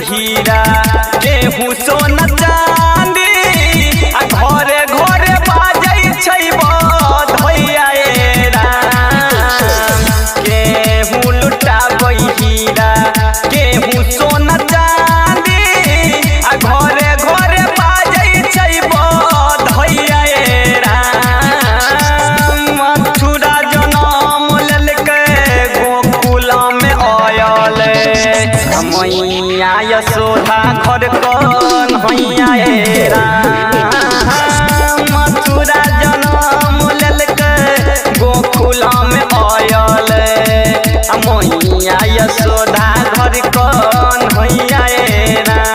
हीरा केहू सोना चांदी घरे घरे बाजै छै बधैया ए राम। केहू लुटाबै हीरा केहू सोना चांदी घरे घरे बाजै छै बधैया ए राम। मथुरा जनम लेलकै गोकुल में आयल मैया यशोदा घर कौन हैया ए राम। मथुरा जनम लेलकै गोकुल में आयल मैया यशोदा घर कौन हैया ए राम।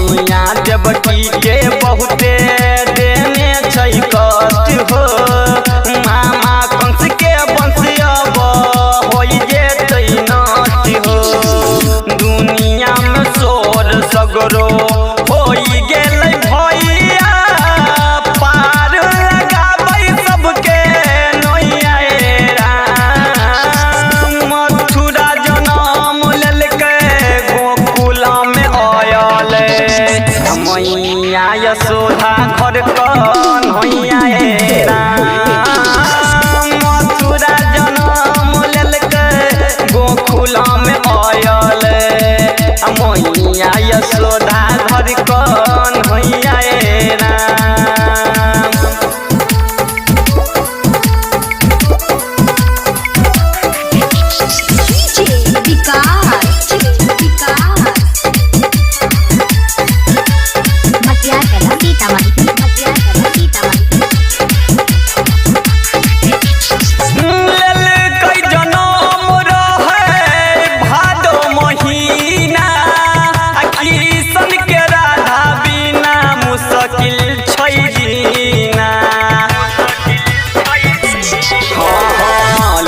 मैया देवकी के बहुते देने छै कष्ट हो। मामा कंस के वंश अब हो जेतै नष्ट हो। दुनिया में शोर सगरो हो गेलै भैया पार लगाबै सबके नैया ए राम। मथुरा जनम लेलकै गोकुल में आयल मैया यशोदा घर कौन हैया ए राम। मथुरा जनम लेलकै गोकुल में आयल मैया यशोदा घर कौन हैया ए राम।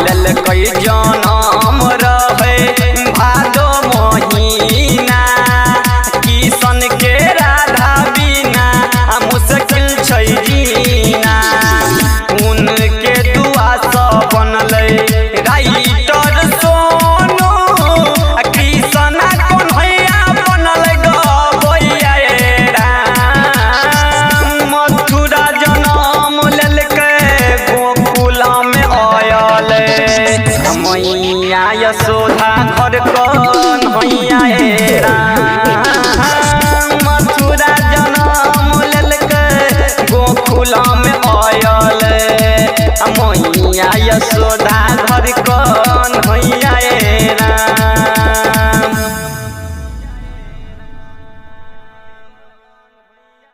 लेलकै